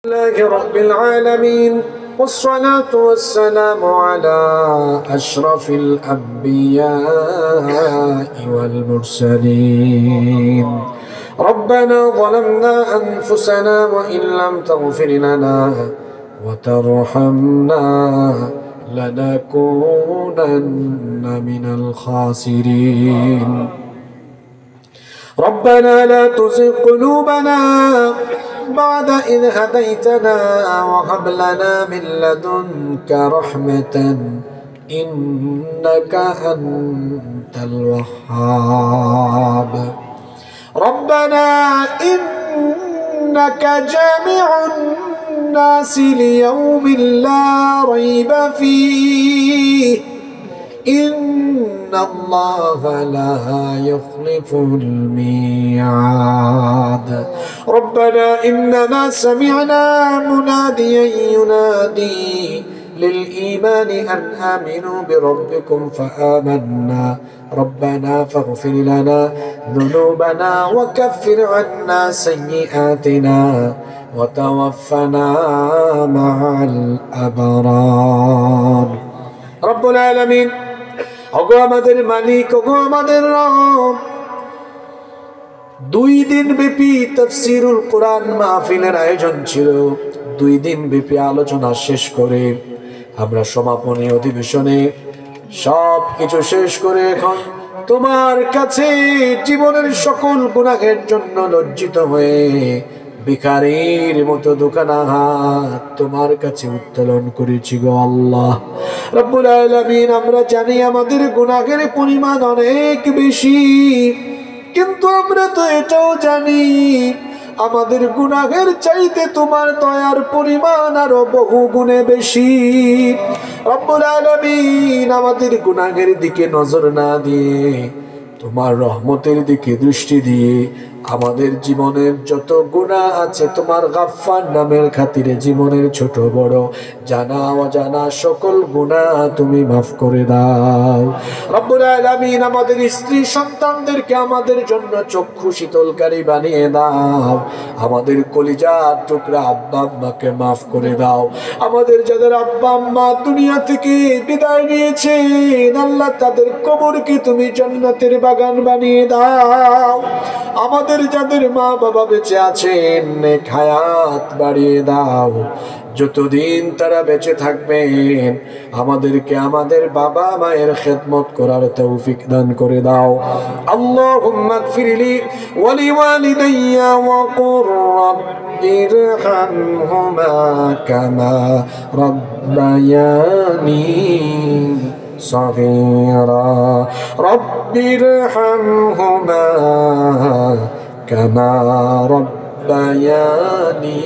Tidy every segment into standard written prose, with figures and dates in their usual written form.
لله رب العالمين والصلاة والسلام على أشرف الأنبياء والمرسلين. ربنا ظلمنا أنفسنا وإن لم تغفر لنا وترحمنا لنكونن من الخاسرين. ربنا لا تزغ قلوبنا بعد إذ هديتنا وهب لنا من لدنك رحمة إنك أنت الوهاب. ربنا إنك جامع الناس ليوم لا ريب فيه إن الله لا يخلف الميعاد. ربنا إننا سمعنا مناديا ينادي للإيمان أن آمنوا بربكم فآمنا ربنا فاغفر لنا ذنوبنا وكفر عنا سيئاتنا وتوفنا مع الأبرار. رب العالمين ওগো আমাদের মালিক, ওগো আমাদের রব, 2 দিন ব্যাপী তাফসীরুল কোরআন মাহফিলের আয়োজন ছিল। 2 দিন ব্যাপী আলোচনা শেষ করে আমরা সমাপনী অধিবেশনে সবকিছু শেষ করে এখন তোমার কাছে জীবনের সকল গুনাহের জন্য লজ্জিত হয়ে ভিখারীর মতো দুখানা হাত তোমার কাছে উত্তোলন করেছি গো আল্লাহ রব্বুল আলামিন। আমরা জানি আমাদের গুনাহের পরিমাণ অনেক বেশি, কিন্তু আমরা তো এটাও জানি আমাদের গুনাহের চাইতে তোমার দয়ার পরিমাণ আরো বহু গুণে বেশি। রব্বুল আলামিন আমাদের গুনাহের দিকে নজর না দিয়ে তোমার রহমতের দিকে দৃষ্টি দিয়ে আমাদের জীবনের যত গুনাহ আছে তোমার গাফফার নামের খাতিরে জীবনের ছোট বড় জানা অজানা সকল গুনাহ তুমি মাফ করে দাও রব্বুল আলামিন। আমাদের স্ত্রী সন্তানদেরকে আমাদের জন্য চক্ষু শীতলকারী বানিয়ে দাও। আমাদের কলিজার টুকরা আব্বা আম্মাকে মাফ করে দাও। আমাদের যাদের আব্বা আম্মা দুনিয়া থেকে বিদায় নিয়েছেন আল্লাহ তাদের কবরকে তুমি জান্নাতের বাগান বানিয়ে দাও। আমাদের যাদের মা বাবা বেঁচে আছেন নেক হায়াত বাড়িয়ে দাও। যতদিন তারা বেঁচে থাকবেন আমাদেরকে আমাদের বাবা মায়ের খেদমত করার তৌফিক দান করে দাও। আল্লাহুম্মা গফিরলি ওয়া লিওয়ালিদাইয়া ওয়া কুর রাব্বিরহামহুমা কামা রাব্বায়ানি صغيرا رب ارحمهما كما ربياني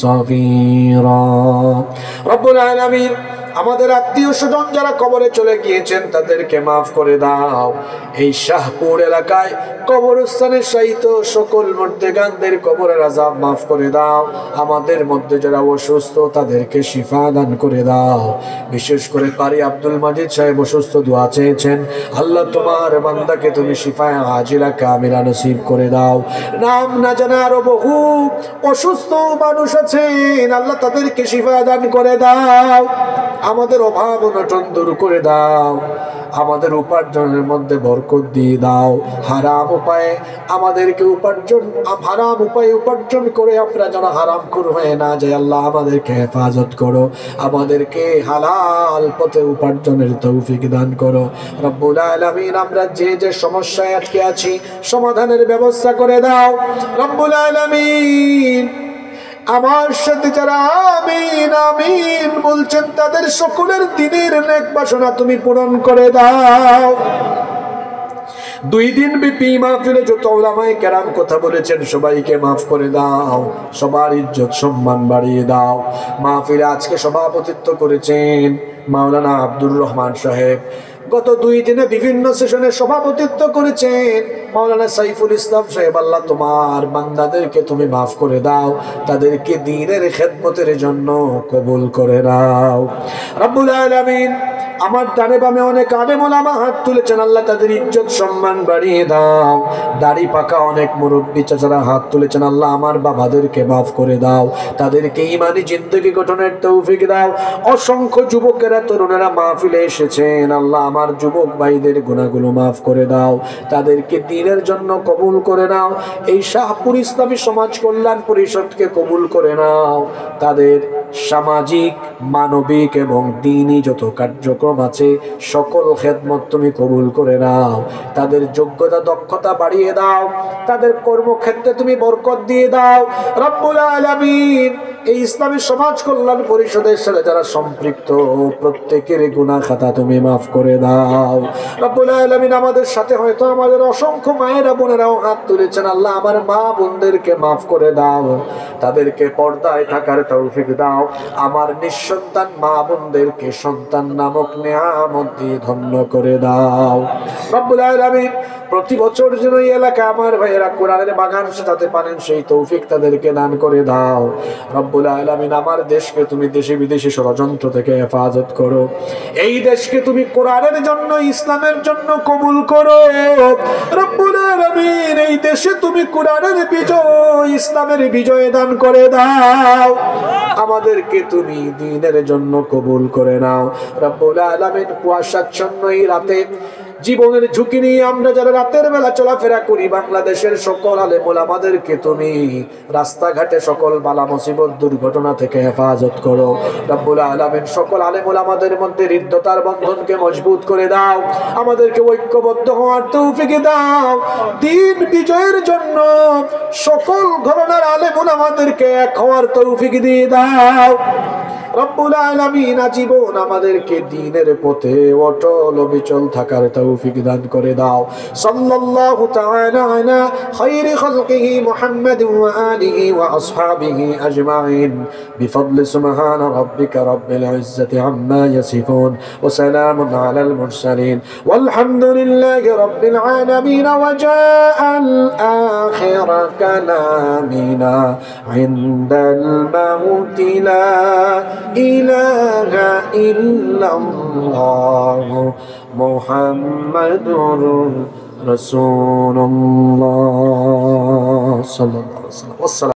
صغيرا رب العالمين। আমাদের আত্মীয় স্বজন যারা কবরে চলে গিয়েছেন তাদেরকে মাফ করে দাও। এই শাহপুর এলাকায় কবরস্থানে শায়িত সকল মুর্দেগানদের কবরের আযাব মাফ করে দাও। আমাদের মধ্যে যারা অসুস্থ তাদেরকে শিফা দান করে দাও। বিশেষ করে কারি আব্দুল মাজিদ সাহেব অসুস্থ, দোয়া চেয়েছেন আল্লাহ তোমার বান্দাকে তুমি শিফায়ে আজিলা কামিলা নসিব করে দাও। নাম না জানা আরো বহু অসুস্থ মানুষ আছেন আল্লাহ তাদেরকে শিফা দান করে দাও। আমাদের অভাব অনটন দূর করে দাও। আমাদের উপার্জনের মধ্যে বরকত দিয়ে দাও। হারাম উপায়ে আমাদেরকে হারাম উপায়ে উপার্জন করে আমরা যেন হারামখোর হয়ে না যাই আল্লাহ আমাদেরকে হেফাজত করো। আমাদেরকে হালাল পথে উপার্জনের তৌফিক দান করো রব্বুল আলামিন। আমরা যে যে সমস্যায় আটকে আছি সমাধানের ব্যবস্থা করে দাও রব্বুল আলামিন। আমার সাথে যারা আমিন আমিন বলছেন তাদের সকলের দিনের নেক বাসনা তুমি পূরণ করে দাও। 2 দিন ব্যাপী মাহফিলে যত উলামায়ে কেরাম কথা বলেছেন সবাইকে মাফ করে দাও। সবার ইজ্জত সম্মান বাড়িয়ে দাও। মাহফিলে আজকে সভাপতিত্ব করেছেন মাওলানা আব্দুর রহমান সাহেব। গত 2 দিনে বিভিন্ন সেশনে সভাপতিত্ব করেছেন মাওলানা সাইফুল ইসলাম সাহেব। আল্লাহ তোমার বান্দাদেরকে তুমি মাফ করে দাও, তাদেরকে দ্বীনের খেদমতের জন্য কবুল করে নাও রব্বুল আলামিন। আমার ডানে বামে অনেক আলেম ওলামা হাত তুলেছেন, আল্লাহ তাদের ইজ্জত সম্মান বাড়িয়ে দাও। দাড়ি পাকা অনেক মুরব্বী চাচারা হাত তুলেছেন, আল্লাহ আমার বাবাদেরকে মাফ করে দাও, তাদেরকে ঈমানি জিন্দেগি গঠনের তৌফিক দাও। অসংখ্য যুবকেরা তরুণেরা মাহফিলে এসেছেন, আল্লাহ আমার যুবক ভাইদের গুনাহগুলো মাফ করে দাও, তাদেরকে দ্বীনের জন্য কবুল করে নাও। এই শাহপুর ইসলামী সমাজ কল্যাণ পরিষদকে কবুল করে নাও, তাদের সামাজিক মানবিক এবং দ্বীনি যত কার্যক্রম আছে সকল খেদমত তুমি কবুল করে নাও। তাদের যোগ্যতা দক্ষতা বাড়িয়ে দাও, তাদের কর্মক্ষেত্রে তুমি বরকত দিয়ে দাও রব্বুল আলামিন। এই ইসলামী সমাজ কল্যাণ পরিষদের সাথে যারা সম্পৃক্ত প্রত্যেকের গুনাহ খাতা তুমি মাফ করে দাও রব্বুল আলামিন। আমাদের সাথে হয়তো আমাদের অসংখ্য মায়েরা বোনেরাও হাত তুলেছেন, আল্লাহ আমার মা বোনদেরকে মাফ করে দাও, তাদেরকে পর্দায় থাকার তৌফিক দাও। আমার নিঃসন্তান মা বোনদেরকে সন্তান নামক নিয়ামত দিয়ে ধন্য করে দাও রব্বুল আলামিন। প্রতি বছর যেন এই এলাকা আমার ভাইয়েরা কোরআনের বাগান সাজাতে পারেন সেই তৌফিক তাদেরকে দান করে দাও রব্বুল আলামিন। আমার দেশকে তুমি দেশে বিদেশে ষড়যন্ত্র থেকে হেফাজত করো, এই দেশকে তুমি কোরআনের জন্য ইসলামের জন্য কবুল করো রব্বুল আলামিন। এই দেশে তুমি কোরআনের বিজয় ইসলামের বিজয় দান করে দাও, আমাদেরকে তুমি দ্বীনের জন্য কবুল করে নাও রব্বুল আলামিন। কুয়াশাচ্ছন্ন এই রাতে জীবনের ঝুঁকি নিয়ে আমরা যারা রাতের বেলা চলাফেরা করি, বাংলাদেশের সকল আলেম ওলামাদেরকে তুমি রাস্তাঘাটে সকল বালা মুসিবত দুর্ঘটনা থেকে হেফাজত করো রব্বুল আলামিন। সকল আলেম ওলামাদের মধ্যে হৃদ্যতার বন্ধনকে মজবুত করে দাও, আমাদেরকে ঐক্যবদ্ধ হওয়ার তৌফিক দাও। দ্বীন বিজয়ের জন্য সকল ঘরানার আলেম ওলামাদেরকে এক হওয়ার তৌফিক দিয়ে দাও রব্বুল আলামিন। আজীবন আমাদেরকে দ্বীনের পথে অটল অবিচল থাকার তৌফিক দান করে দাও। সাল্লাল্লাহু তাআলা আলা খায়রি খালকিহি মুহাম্মাদ ওয়া আলিহি ওয়া আসহাবিহি আজমাইন বিফadli সুবহান রাব্বিকা রাব্বিল ইজ্জাতি আম্মা ইয়াসিফুন ওয়া সালামুন আলাল মুরসালিন ওয়ালহামদুলিল্লাহি রাব্বিল আলামিন। ওয়া জাআল আখিরা কালামিনা ইনদাল মাউতি লা ইলাহা ইল্লাল্লাহ মুহাম্মাদুর রাসূলুল্লাহ সাল্লাল্লাহু আলাইহি ওয়াসাল্লাম।